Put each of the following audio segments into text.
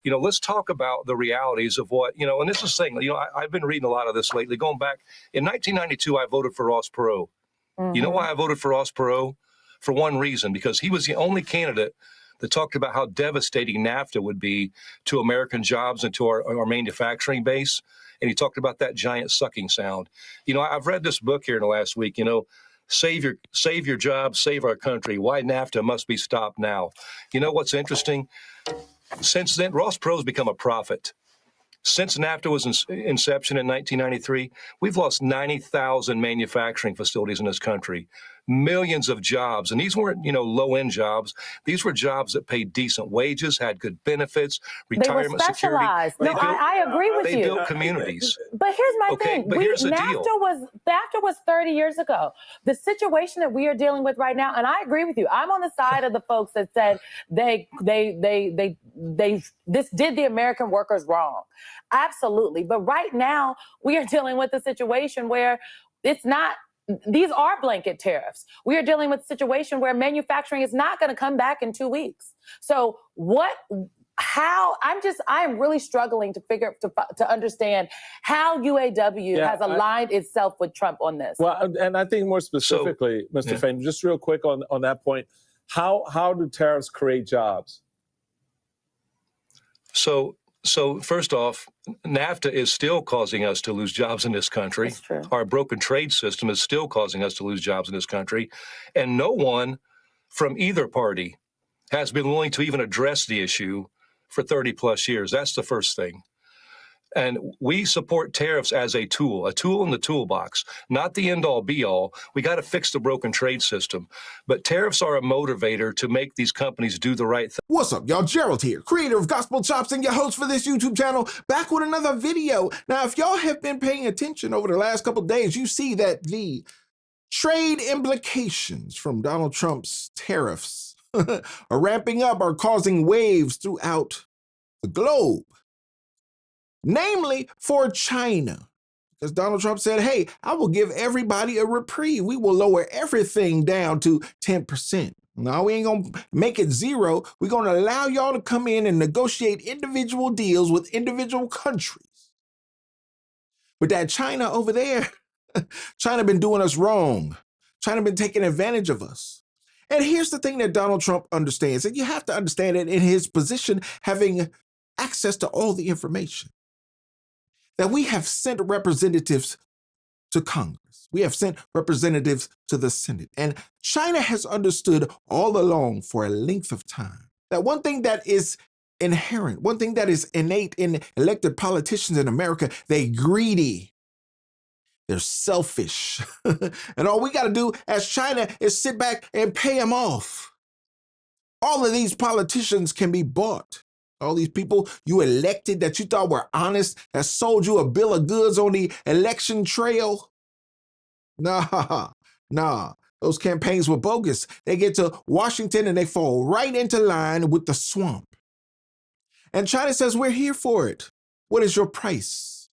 let's talk about the realities of what, and this is saying, I've been reading a lot of this lately. Going back in 1992, I voted for Ross Perot. You know why I voted for Ross Perot? For one reason, because he was the only candidate that talked about how devastating NAFTA would be to American jobs and to our manufacturing base. And he talked about that giant sucking sound. I've read this book here in the last week, save your jobs, save our country, why NAFTA must be stopped now. You know what's interesting? Since then, Ross Perot's become a prophet. Since NAFTA was inception in 1993, we've lost 90,000 manufacturing facilities in this country, millions of jobs. And these weren't, low-end jobs. These were jobs that paid decent wages, had good benefits, retirement security. I agree with you. They built communities. But here's my thing. But here's the NAFTA deal. was 30 years ago. The situation that we are dealing with right now, and I agree with you. I'm on the side of the folks that said this did the American workers wrong. Absolutely. But right now, we are dealing with a situation where these are blanket tariffs. We are dealing with a situation where manufacturing is not going to come back in 2 weeks. So I am really struggling to understand how UAW has aligned itself with Trump on this. Well, and I think more specifically, Mr. Fain, just real quick on that point, how do tariffs create jobs? So first off, NAFTA is still causing us to lose jobs in this country. That's true. Our broken trade system is still causing us to lose jobs in this country. And no one from either party has been willing to even address the issue for 30 plus years. That's the first thing. And we support tariffs as a tool in the toolbox, not the end-all, be-all. We got to fix the broken trade system. But tariffs are a motivator to make these companies do the right thing. What's up, y'all? Gerald here, creator of Gospel Chops and your host for this YouTube channel, back with another video. Now, if y'all have been paying attention over the last couple of days, you see that the trade implications from Donald Trump's tariffs are ramping up, are causing waves throughout the globe. Namely for China, because Donald Trump said, hey, I will give everybody a reprieve. We will lower everything down to 10%. Now, we ain't going to make it zero. We're going to allow y'all to come in and negotiate individual deals with individual countries. But that China over there, China been doing us wrong. China been taking advantage of us. And here's the thing that Donald Trump understands, and you have to understand it in his position, having access to all the information, that we have sent representatives to Congress. We have sent representatives to the Senate. And China has understood all along for a length of time that one thing that is inherent, one thing that is innate in elected politicians in America, they're greedy. They're selfish. And all we got to do as China is sit back and pay them off. All of these politicians can be bought. All these people you elected that you thought were honest, that sold you a bill of goods on the election trail. Nah. Those campaigns were bogus. They get to Washington and they fall right into line with the swamp. And China says, we're here for it. What is your price?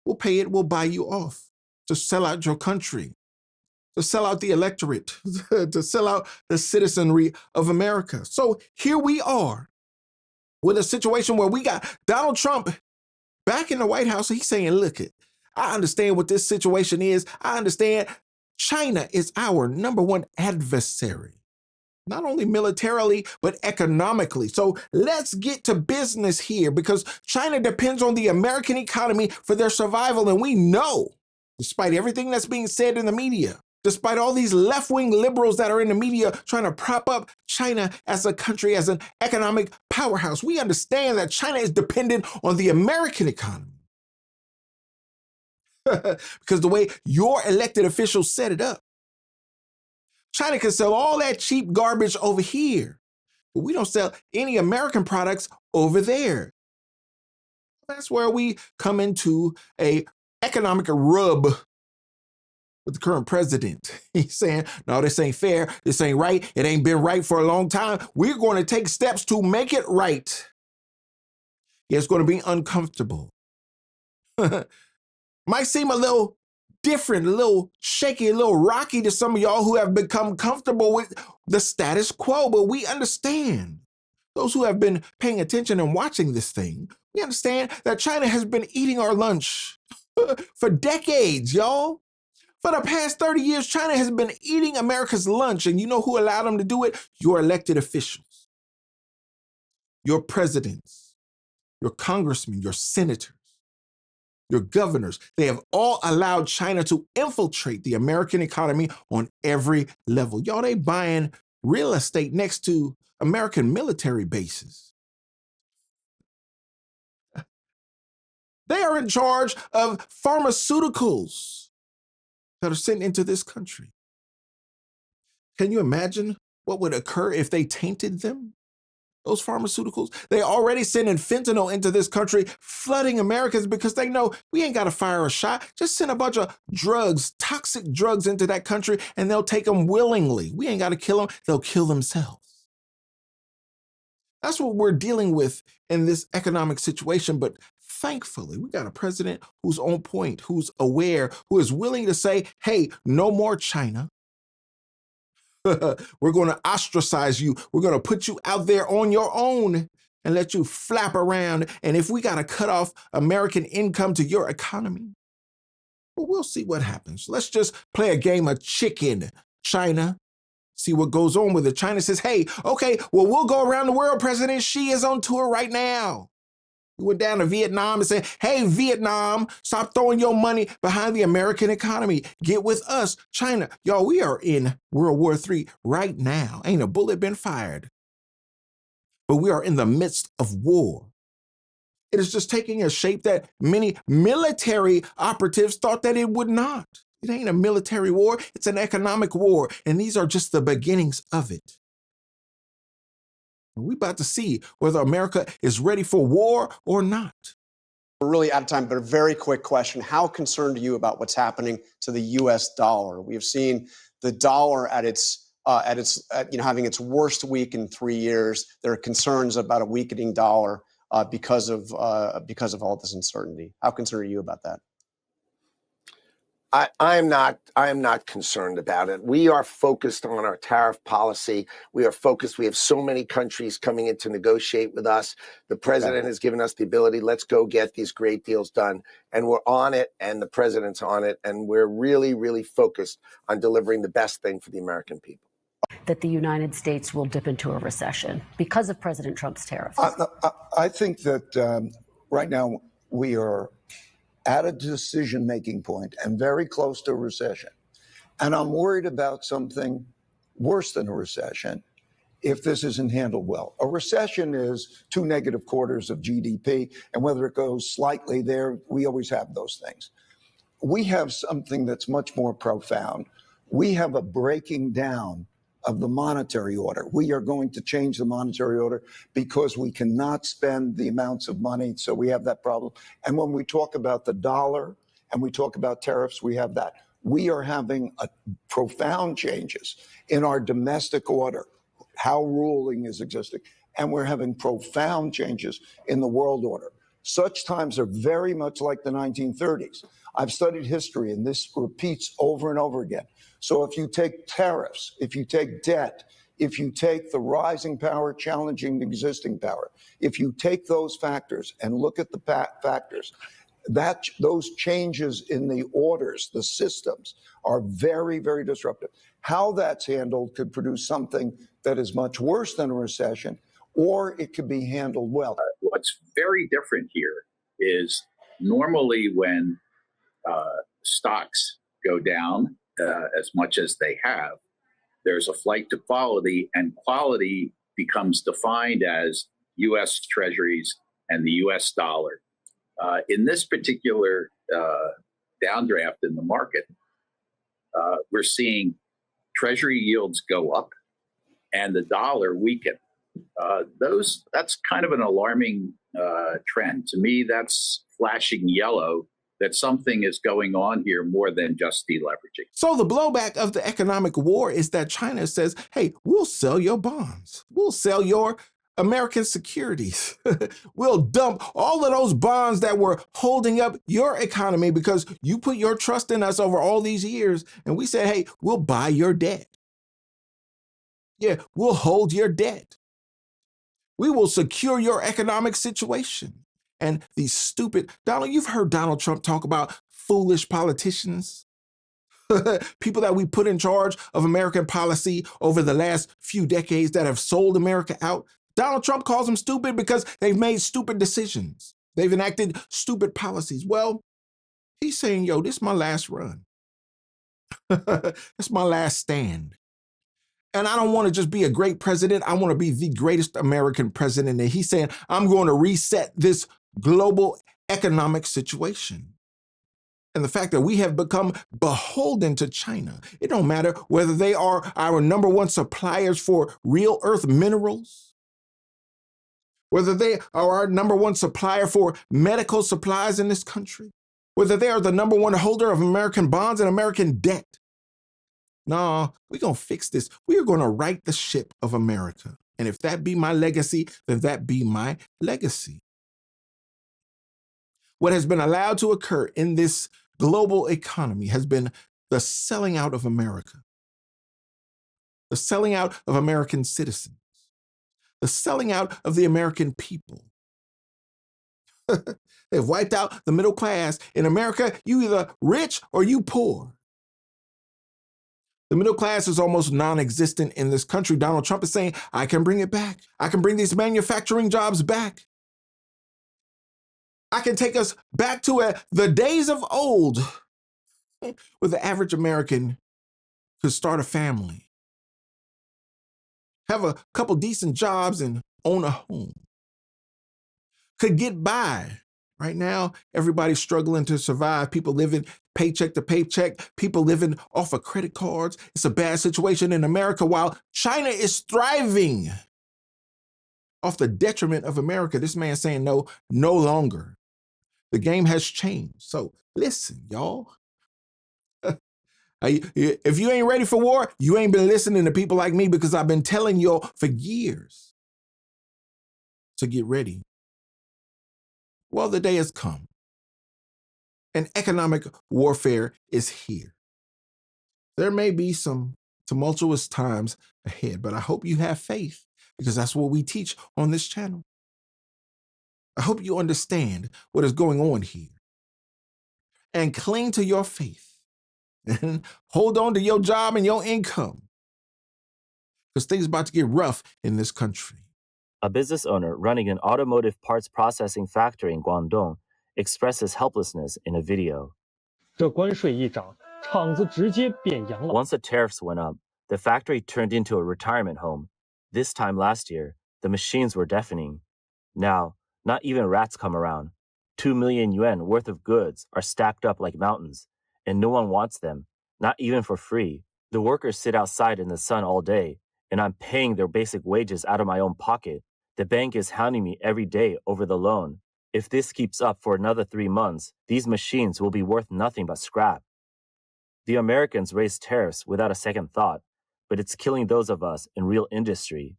We'll pay it. We'll buy you off to sell out your country, to sell out the electorate, to sell out the citizenry of America. So here we are, with a situation where we got Donald Trump back in the White House. He's saying, look, I understand what this situation is. I understand China is our number one adversary, not only militarily, but economically. So let's get to business here, because China depends on the American economy for their survival. And we know, despite everything that's being said in the media, despite all these left-wing liberals that are in the media trying to prop up China as a country, as an economic powerhouse, we understand that China is dependent on the American economy. Because the way your elected officials set it up, China can sell all that cheap garbage over here, but we don't sell any American products over there. That's where we come into a economic rub with the current president. He's saying, no, this ain't fair. This ain't right. It ain't been right for a long time. We're going to take steps to make it right. Yeah, it's going to be uncomfortable. Might seem a little different, a little shaky, a little rocky to some of y'all who have become comfortable with the status quo, but we understand those who have been paying attention and watching this thing, we understand that China has been eating our lunch for decades, y'all. For the past 30 years, China has been eating America's lunch, and you know who allowed them to do it? Your elected officials, your presidents, your congressmen, your senators, your governors. They have all allowed China to infiltrate the American economy on every level. Y'all, they buying real estate next to American military bases. They are in charge of pharmaceuticals that are sent into this country. Can you imagine what would occur if they tainted them? Those pharmaceuticals, they already sending fentanyl into this country, flooding Americans because they know we ain't got to fire a shot. Just send a bunch of drugs, toxic drugs into that country, and they'll take them willingly. We ain't got to kill them. They'll kill themselves. That's what we're dealing with in this economic situation. But thankfully, we got a president who's on point, who's aware, who is willing to say, hey, no more China. We're going to ostracize you. We're going to put you out there on your own and let you flap around. And if we got to cut off American income to your economy, well, we'll see what happens. Let's just play a game of chicken, China. See what goes on with it. China says, hey, okay, well, we'll go around the world. President Xi is on tour right now. He went down to Vietnam and said, hey, Vietnam, stop throwing your money behind the American economy. Get with us, China. Y'all, we are in World War III right now. Ain't a bullet been fired. But we are in the midst of war. It is just taking a shape that many military operatives thought that it would not. It ain't a military war. It's an economic war. And these are just the beginnings of it. We're about to see whether America is ready for war or not. We're really out of time, but a very quick question. How concerned are you about what's happening to the U.S. dollar? We have seen the dollar at having its worst week in 3 years. There are concerns about a weakening dollar because of all this uncertainty. How concerned are you about that? I am not concerned about it. We are focused on our tariff policy. We are focused. We have so many countries coming in to negotiate with us. The president has given us the ability, let's go get these great deals done. And we're on it, and the president's on it. And we're really, really focused on delivering the best thing for the American people. That the United States will dip into a recession because of President Trump's tariffs? I think that right now we are at a decision-making point and very close to a recession. And I'm worried about something worse than a recession if this isn't handled well. A recession is 2 negative quarters of GDP, and whether it goes slightly there, we always have those things. We have something that's much more profound. We have a breaking down of the monetary order. We are going to change the monetary order because we cannot spend the amounts of money, so we have that problem. And when we talk about the dollar and we talk about tariffs, we have that. We are having profound changes in our domestic order, how ruling is existing, and we're having profound changes in the world order. Such times are very much like the 1930s. I've studied history, and this repeats over and over again. So if you take tariffs, if you take debt, if you take the rising power challenging the existing power, if you take those factors and look at the factors, those changes in the orders, the systems, are very, very disruptive. How that's handled could produce something that is much worse than a recession, or it could be handled well. What's very different here is normally when stocks go down as much as they have, there's a flight to quality, and quality becomes defined as U.S. Treasuries and the U.S. dollar. In this particular downdraft in the market, we're seeing Treasury yields go up and the dollar weaken. That's kind of an alarming trend. To me, that's flashing yellow that something is going on here more than just deleveraging. So the blowback of the economic war is that China says, hey, we'll sell your bonds. We'll sell your American securities. We'll dump all of those bonds that were holding up your economy because you put your trust in us over all these years. And we said, hey, we'll buy your debt. Yeah, we'll hold your debt. We will secure your economic situation. And these stupid, Donald, you've heard Donald Trump talk about foolish politicians. People that we put in charge of American policy over the last few decades that have sold America out. Donald Trump calls them stupid because they've made stupid decisions. They've enacted stupid policies. Well, he's saying, yo, this is my last run. It's my last stand. And I don't want to just be a great president. I want to be the greatest American president. And he's saying, I'm going to reset this global economic situation. And the fact that we have become beholden to China, it don't matter whether they are our number one suppliers for real earth minerals, whether they are our number one supplier for medical supplies in this country, whether they are the number one holder of American bonds and American debt. No, we're going to fix this. We are going to right the ship of America. And if that be my legacy, then that be my legacy. What has been allowed to occur in this global economy has been the selling out of America, the selling out of American citizens, the selling out of the American people. They've wiped out the middle class. In America, you either rich or you poor. The middle class is almost non-existent in this country. Donald Trump is saying, I can bring it back. I can bring these manufacturing jobs back. I can take us back to the days of old where the average American could start a family, have a couple decent jobs, and own a home, could get by. Right now, everybody's struggling to survive. People living paycheck to paycheck, people living off of credit cards. It's a bad situation in America while China is thriving off the detriment of America. This man saying no longer. The game has changed. So listen, y'all. If you ain't ready for war, you ain't been listening to people like me, because I've been telling y'all for years to get ready. Well, the day has come. And economic warfare is here. There may be some tumultuous times ahead, but I hope you have faith, because that's what we teach on this channel. I hope you understand what is going on here and cling to your faith and hold on to your job and your income, because things are about to get rough in this country. A business owner running an automotive parts processing factory in Guangdong expresses helplessness in a video. 这关税一涨，厂子直接变羊了。 Once the tariffs went up, the factory turned into a retirement home. This time last year, the machines were deafening. Now, not even rats come around. 2 million yuan worth of goods are stacked up like mountains, and no one wants them, not even for free. The workers sit outside in the sun all day, and I'm paying their basic wages out of my own pocket. The bank is hounding me every day over the loan. If this keeps up for another 3 months, these machines will be worth nothing but scrap. The Americans raised tariffs without a second thought, but it's killing those of us in real industry.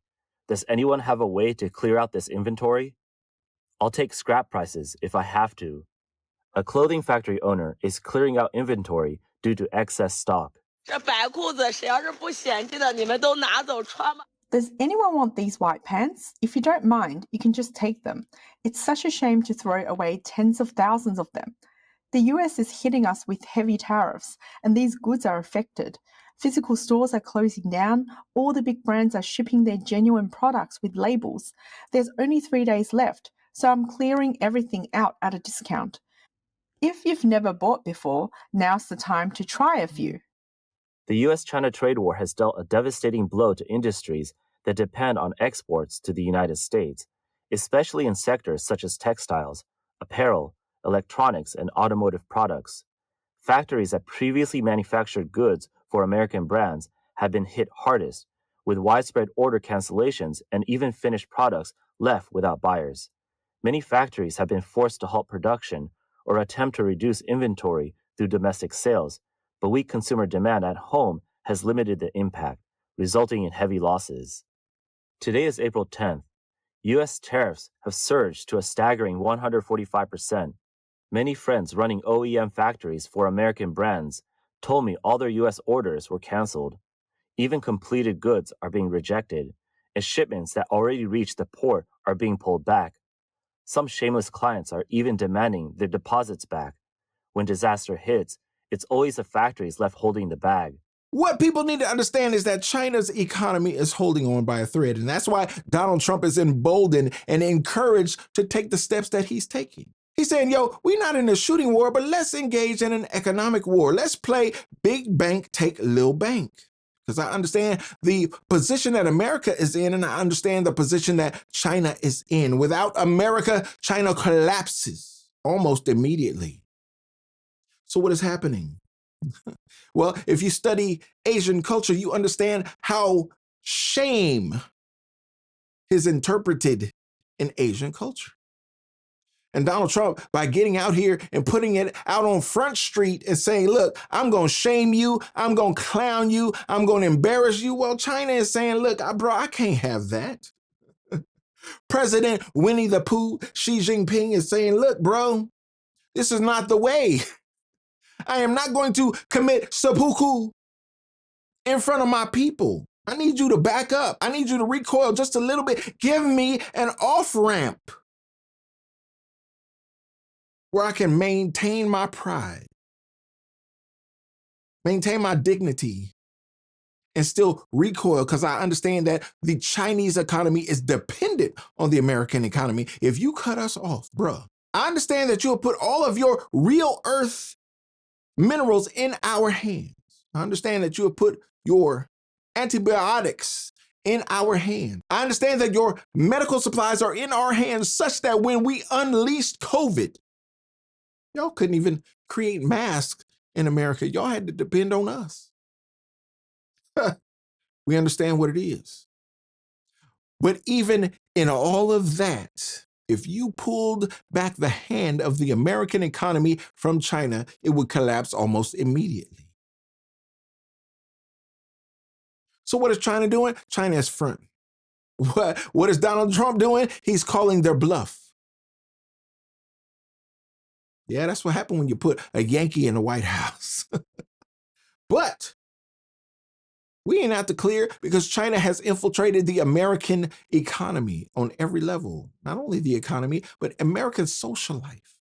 Does anyone have a way to clear out this inventory? I'll take scrap prices if I have to. A clothing factory owner is clearing out inventory due to excess stock. Does anyone want these white pants? If you don't mind, you can just take them. It's such a shame to throw away tens of thousands of them. The US is hitting us with heavy tariffs, and these goods are affected. Physical stores are closing down. All the big brands are shipping their genuine products with labels. There's only 3 days left, so I'm clearing everything out at a discount. If you've never bought before, now's the time to try a few. The US-China trade war has dealt a devastating blow to industries that depend on exports to the United States, especially in sectors such as textiles, apparel, electronics, and automotive products. Factories that previously manufactured goods for American brands have been hit hardest, with widespread order cancellations and even finished products left without buyers. Many factories have been forced to halt production or attempt to reduce inventory through domestic sales, but weak consumer demand at home has limited the impact, resulting in heavy losses. Today is April 10th. U.S. tariffs have surged to a staggering 145%. Many friends running OEM factories for American brands told me all their U.S. orders were canceled. Even completed goods are being rejected, and shipments that already reached the port are being pulled back. Some shameless clients are even demanding their deposits back. When disaster hits, it's always the factories left holding the bag. What people need to understand is that China's economy is holding on by a thread, and that's why Donald Trump is emboldened and encouraged to take the steps that he's taking. He's saying, yo, we're not in a shooting war, but let's engage in an economic war. Let's play big bank, take little bank. Because I understand the position that America is in, and I understand the position that China is in. Without America, China collapses almost immediately. So what is happening? Well, if you study Asian culture, you understand how shame is interpreted in Asian culture. And Donald Trump, by getting out here and putting it out on Front Street and saying, look, I'm going to shame you, I'm going to clown you, I'm going to embarrass you. Well, China is saying, look, bro, I can't have that. President Winnie the Pooh, Xi Jinping is saying, look, bro, this is not the way. I am not going to commit seppuku in front of my people. I need you to back up. I need you to recoil just a little bit. Give me an off-ramp where I can maintain my pride, maintain my dignity, and still recoil, because I understand that the Chinese economy is dependent on the American economy. If you cut us off, bruh, I understand that you'll put all of your real earth minerals in our hands. I understand that you'll put your antibiotics in our hands. I understand that your medical supplies are in our hands, such that when we unleashed COVID, y'all couldn't even create masks in America. Y'all had to depend on us. We understand what it is. But even in all of that, if you pulled back the hand of the American economy from China, it would collapse almost immediately. So what is China doing? China is front. What is Donald Trump doing? He's calling their bluff. Yeah, that's what happened when you put a Yankee in the White House. But we ain't out to clear, because China has infiltrated the American economy on every level. Not only the economy, but American social life.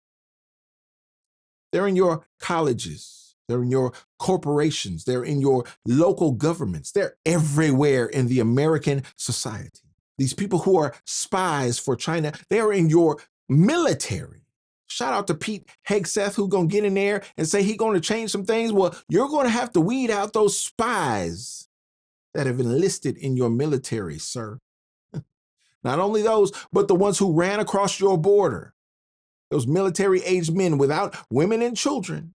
They're in your colleges. They're in your corporations. They're in your local governments. They're everywhere in the American society. These people who are spies for China, they are in your military. Shout out to Pete Hegseth, who's going to get in there and say he's going to change some things. Well, you're going to have to weed out those spies that have enlisted in your military, sir. Not only those, but the ones who ran across your border. Those military-aged men without women and children.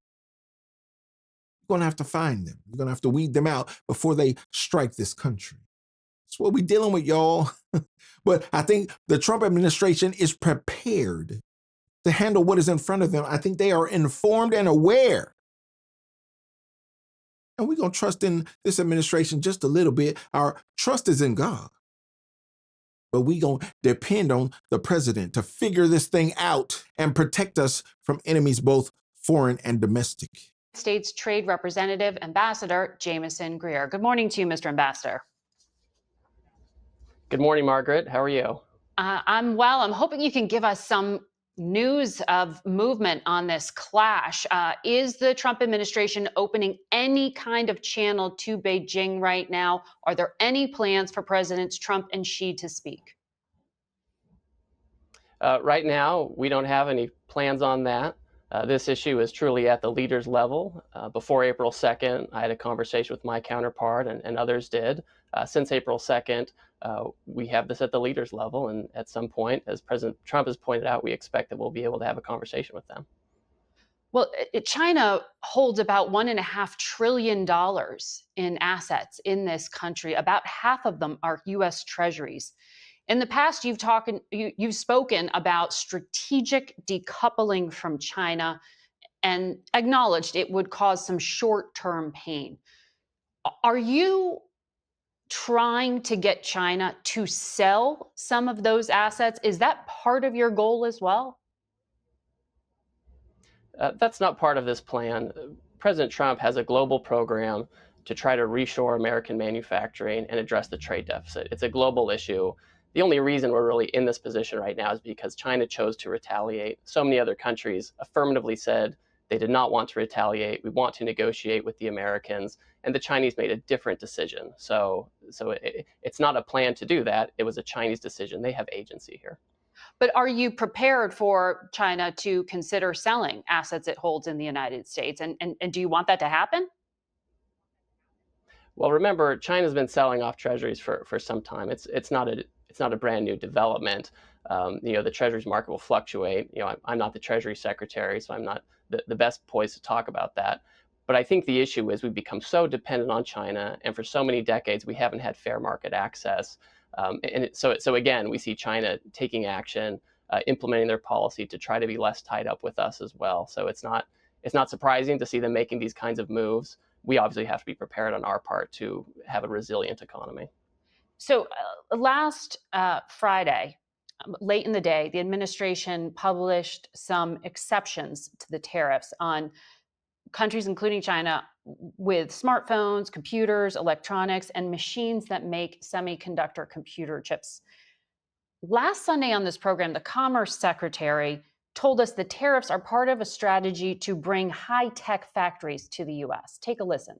You're going to have to find them. You're going to have to weed them out before they strike this country. That's what we're dealing with, y'all. But I think the Trump administration is prepared to handle what is in front of them. I think they are informed and aware. And we're going to trust in this administration just a little bit. Our trust is in God. But we're going to depend on the president to figure this thing out and protect us from enemies, both foreign and domestic. States Trade Representative Ambassador Jameson Greer. Good morning to you, Mr. Ambassador. Good morning, Margaret. How are you? I'm well. I'm hoping you can give us some news of movement on this clash. Is the Trump administration opening any kind of channel to Beijing right now? Are there any plans for Presidents Trump and Xi to speak? Right now, we don't have any plans on that. This issue is truly at the leaders level. Before April 2nd, I had a conversation with my counterpart, and others did. Since April 2nd, we have this at the leaders level, and at some point, as President Trump has pointed out, we expect that we'll be able to have a conversation with them. Well, China holds about $1.5 trillion in assets in this country. About half of them are U.S. treasuries. In the past, you've spoken about strategic decoupling from China and acknowledged it would cause some short-term pain. Are you trying to get China to sell some of those assets? Is that part of your goal as well? That's not part of this plan. President Trump has a global program to try to reshore American manufacturing and address the trade deficit. It's a global issue. The only reason we're really in this position right now is because China chose to retaliate. So many other countries affirmatively said they did not want to retaliate. We want to negotiate with the Americans, and the Chinese made a different decision. So it's not a plan to do that. It was a Chinese decision. They have agency here. But are you prepared for China to consider selling assets it holds in the United States? And do you want that to happen? Well, remember, China's been selling off treasuries for some time. It's not a brand new development. The treasuries market will fluctuate. I'm not the Treasury Secretary, so I'm not the best poised to talk about that. But I think the issue is we've become so dependent on China, and for so many decades we haven't had fair market access. So again, we see China taking action, implementing their policy to try to be less tied up with us as well. So it's not surprising to see them making these kinds of moves. We obviously have to be prepared on our part to have a resilient economy. So last Friday, late in the day, the administration published some exceptions to the tariffs on countries, including China, with smartphones, computers, electronics, and machines that make semiconductor computer chips. Last Sunday on this program, the Commerce Secretary told us the tariffs are part of a strategy to bring high-tech factories to the U.S. Take a listen.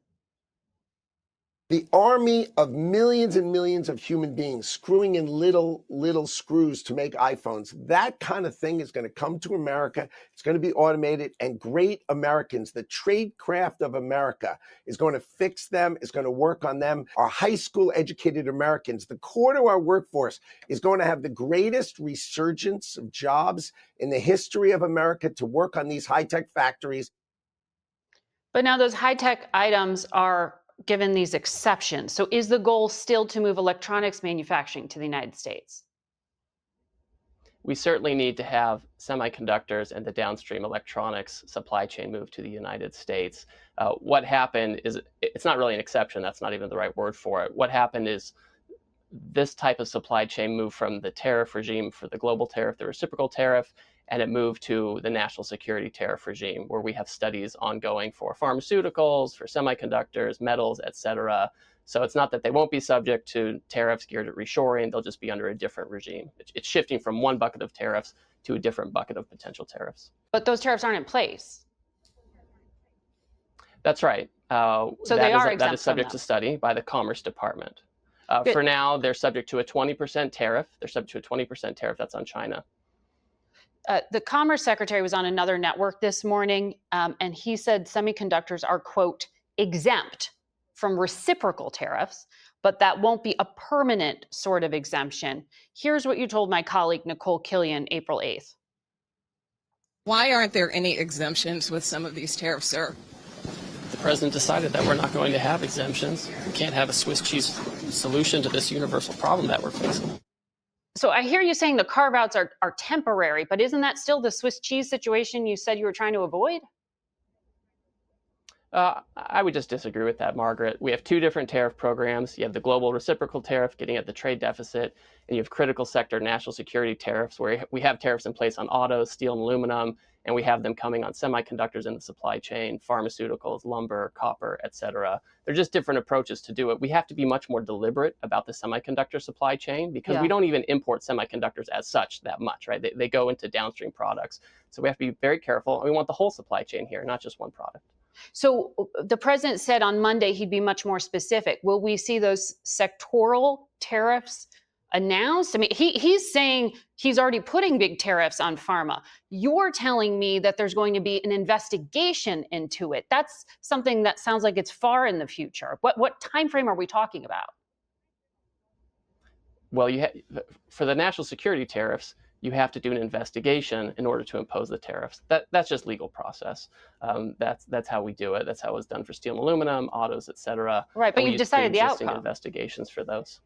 The army of millions and millions of human beings screwing in little screws to make iPhones, that kind of thing is going to come to America. It's going to be automated, and great Americans, the trade craft of America, is going to fix them, is going to work on them. Our high school educated Americans, the core to our workforce, is going to have the greatest resurgence of jobs in the history of America to work on these high-tech factories. But now those high-tech items are given these exceptions. So is the goal still to move electronics manufacturing to the United States? We certainly need to have semiconductors and the downstream electronics supply chain move to the United States. What happened is, it's not really an exception, that's not even the right word for it. What happened is this type of supply chain moved from the tariff regime for the global tariff, the reciprocal tariff, and it moved to the national security tariff regime, where we have studies ongoing for pharmaceuticals, for semiconductors, metals, et cetera. So it's not that they won't be subject to tariffs geared at reshoring, they'll just be under a different regime. It's shifting from one bucket of tariffs to a different bucket of potential tariffs. But those tariffs aren't in place. That's right. So that is subject to study by the Commerce Department. For now, they're subject to a 20% tariff. They're subject to a 20% tariff that's on China. The Commerce Secretary was on another network this morning, and he said semiconductors are, quote, exempt from reciprocal tariffs, but that won't be a permanent sort of exemption. Here's what you told my colleague, Nicole Killian, April 8th. Why aren't there any exemptions with some of these tariffs, sir? The president decided that we're not going to have exemptions. We can't have a Swiss cheese solution to this universal problem that we're facing. So I hear you saying the carve-outs are temporary, but isn't that still the Swiss cheese situation you said you were trying to avoid? I would just disagree with that, Margaret. We have two different tariff programs. You have the global reciprocal tariff getting at the trade deficit, and you have critical sector national security tariffs, where we have tariffs in place on autos, steel, and aluminum, and we have them coming on semiconductors in the supply chain, pharmaceuticals, lumber, copper, et cetera. They're just different approaches to do it. We have to be much more deliberate about the semiconductor supply chain, because we don't even import semiconductors as such that much, right? They go into downstream products. So we have to be very careful. And we want the whole supply chain here, not just one product. So the president said on Monday he'd be much more specific. Will we see those sectoral tariffs announced? I mean, he's saying he's already putting big tariffs on pharma. You're telling me that there's going to be an investigation into it. That's something that sounds like it's far in the future. What time frame are we talking about? Well, for the national security tariffs, you have to do an investigation in order to impose the tariffs. That's just legal process. That's how we do it. That's how it was done for steel and aluminum, autos, et cetera. Right, but you've decided the outcome. Investigations for those.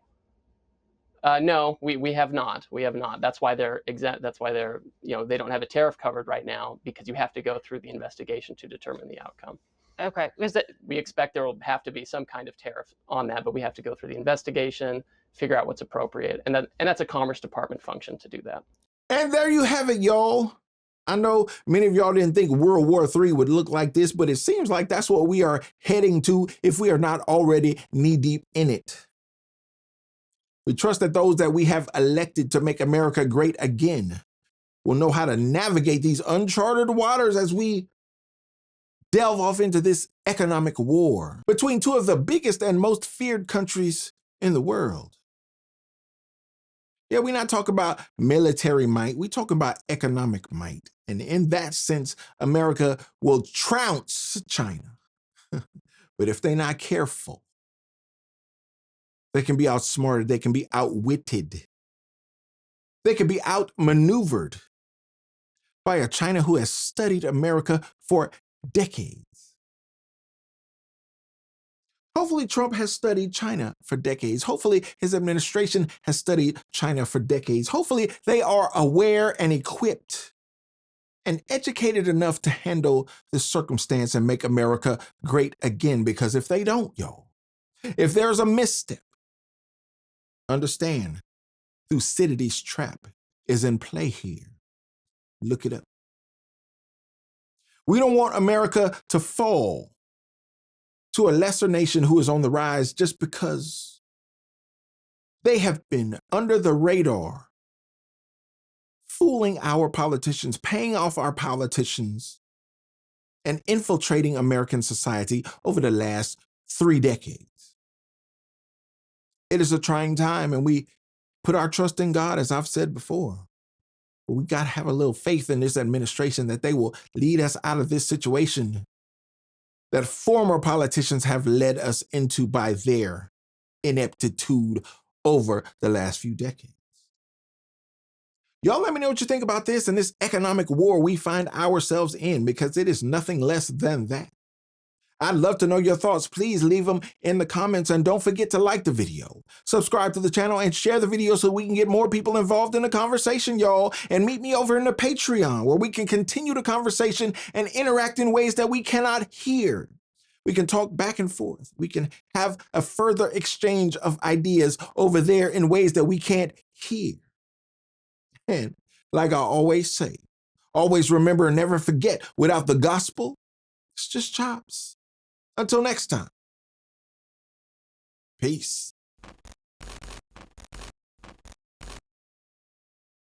No, we have not. We have not. That's why they're exempt. That's why they're, they don't have a tariff covered right now, because you have to go through the investigation to determine the outcome. Okay. We expect there will have to be some kind of tariff on that, but we have to go through the investigation, figure out what's appropriate, and that's a Commerce Department function to do that. And there you have it, y'all. I know many of y'all didn't think World War III would look like this, but it seems like that's what we are heading to if we are not already knee-deep in it. We trust that those that we have elected to make America great again will know how to navigate these uncharted waters as we delve off into this economic war between two of the biggest and most feared countries in the world. Yeah, we're not talking about military might. We're talking about economic might. And in that sense, America will trounce China. But if they're not careful, they can be outsmarted. They can be outwitted. They can be outmaneuvered by a China who has studied America for decades. Hopefully, Trump has studied China for decades. Hopefully, his administration has studied China for decades. Hopefully, they are aware and equipped and educated enough to handle this circumstance and make America great again. Because if they don't, if there's a misstep, understand Thucydides' trap is in play here. Look it up. We don't want America to fall to a lesser nation who is on the rise just because they have been under the radar, fooling our politicians, paying off our politicians, and infiltrating American society over the last 3 decades. It is a trying time, and we put our trust in God, as I've said before. But we got to have a little faith in this administration that they will lead us out of this situation that former politicians have led us into by their ineptitude over the last few decades. Y'all let me know what you think about this and this economic war we find ourselves in, because it is nothing less than that. I'd love to know your thoughts. Please leave them in the comments, and don't forget to like the video, subscribe to the channel, and share the video so we can get more people involved in the conversation, y'all. And meet me over in the Patreon, where we can continue the conversation and interact in ways that we cannot hear. We can talk back and forth. We can have a further exchange of ideas over there in ways that we can't hear. And like I always say, always remember and never forget, without the gospel, it's just chops. Until next time, peace.